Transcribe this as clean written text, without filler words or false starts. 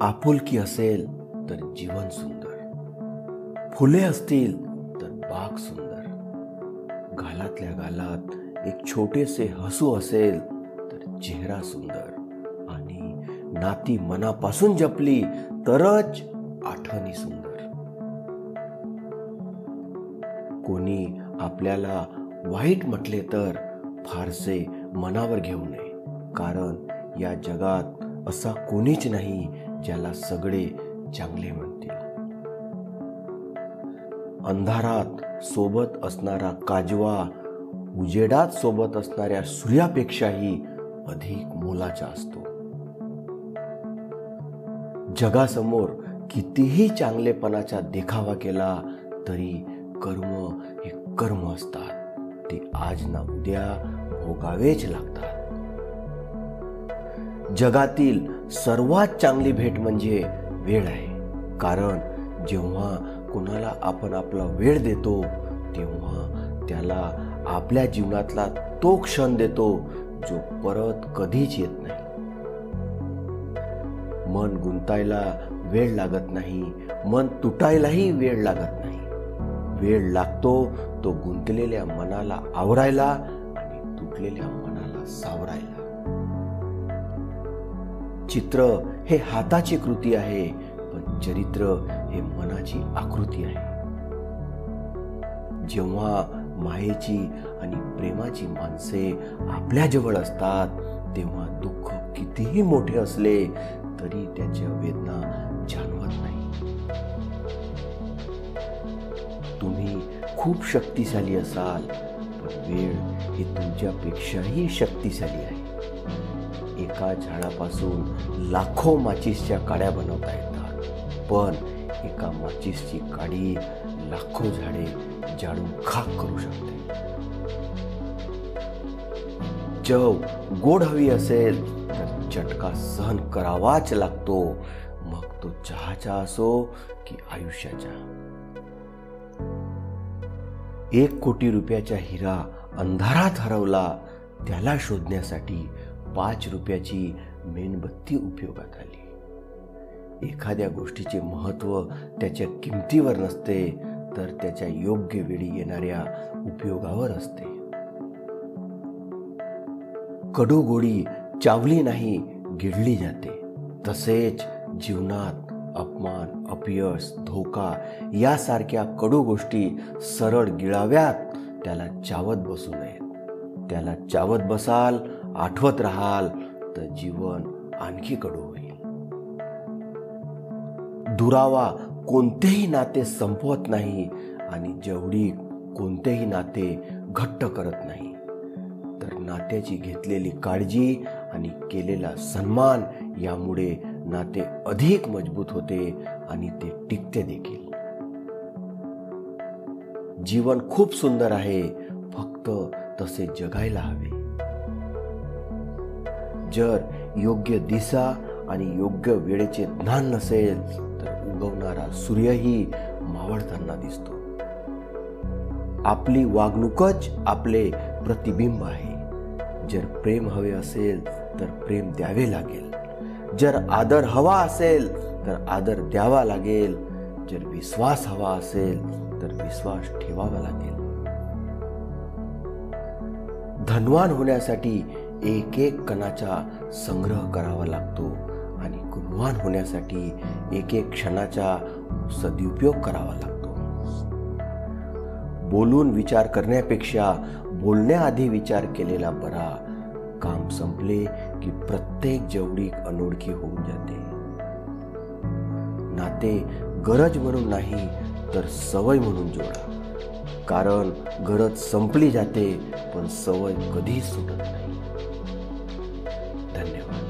आपुलकी असेल तर जीवन सुंदर, फुले असतील तर बाग सुंदर, गालातल्या गालात एक छोटेसे हसू असेल तर चेहरा सुंदर, आणि नाती मनापासून जपली तरच आठवणी सुंदर. कोणी आपल्याला वाईट म्हटले तर फारसे मनावर घेऊ नये, कारण या जगात असा कोणीच नाही ज्याला सगळे चांगले म्हणतील. अंधारात सोबत असणारा काजवा उजेडात सोबत असणाऱ्या सूर्यापेक्षाही अधिक मोलाचा असतो. जगासमोर कितीही चांगलेपणाचा देखावा केला तरी कर्म हे कर्म असतात, ते आज ना उद्या भोगावेच लागतात. जगातील सर्वात चांगली भेट म्हणजे वेळ आहे, कारण जेव्हा कोणाला आपण आपला वेळ देतो तेव्हा त्याला आपल्या जीवनातला तो क्षण देतो जो परत कधीच येत नाही. मन गुंतायला वेळ लागत नाही, मन तुटायलाही वेळ लागत नाही. वेळ लागतो तो गुंतलेल्या मनाला आवरायला आणि तुटलेल्या मनाला सावरायला. चित्र हे हाताची कृती आहे, पण चरित्र हे मनाची आकृती आहे. जेव्हा मायेची आणि प्रेमाची माणसे आपल्या जवळ असतात तेव्हा दुःख कितीही मोठे असले तरी त्याच्या वेदना जाणवत नाही. तुम्ही खूप शक्तिशाली असाल, पण वेळ ही तुमच्यापेक्षाही शक्तिशाली आहे. एका झाडापासून लाखो माचीसच्या काड्या बनवता येतात, पण एका माचीसची काडी लाखो झाडे जाळून खाक करू शकते. चव गोड हवी असेल तर चटका सहन करावाच लागतो, मग तो चहाचा असो की आयुष्याचा. 1 कोटी रुपयाचा हिरा अंधारात हरवला, त्याला शोधण्यासाठी 5 रुपयाची मेणबत्ती उपयोगात आली. एखाद्या गोष्टीचे महत्त्व त्याच्या किमतीवर नसते, तर त्याच्या योग्य वेळी येणाऱ्या उपयोगावर असते. कडू गोडी चावली नाही, गिळली जाते. तसेच जीवनात अपमान, अपयश, धोका यासारख्या कडू गोष्टी सरळ गिळाव्यात, त्याला चावत बसू नयेत. त्याला चावत बसाल, आठवत राहाल तर जीवन आणखी कडू होईल. दुरावा कोणतेही नाते संपवत नाही आणि जवळीक कोणतेही नाते घट्ट करत नाही, तर नात्याची घेतलेली काळजी आणि केलेला सन्मान यामुळे नाते अधिक मजबूत होते आणि ते टिकते देखील. जीवन खूप सुंदर आहे, फक्त तसे जगायला हवे. जर योग्य दिशा आणि योग्य वेळेचे ज्ञान नसेल तर उगवणारा सूर्यही मावळताना दिसतो. आपली वागणूकच आपले प्रतिबिंब आहे. जर प्रेम हवे असेल तर प्रेम द्यावे लागेल. जर आदर हवा असेल तर आदर द्यावा लागेल. जर विश्वास हवा असेल तर विश्वास ठेवावा लागेल. धनवान होण्यासाठी एक एक कणाचा संग्रह करावा लागतो आणि गुणवान होण्यासाठी एक एक क्षणाचा सदुपयोग करावा लागतो. बोलून विचार करण्यापेक्षा बोलण्याआधी विचार केलेला बरा. काम संपले की प्रत्येक जवळीक अनोळखी होऊन जाते. नाते गरज म्हणून नाही तर सवय म्हणून जोडा, कारण गरज संपली जाते पण सवय कधीच सुटत नाही. धन्यवाद.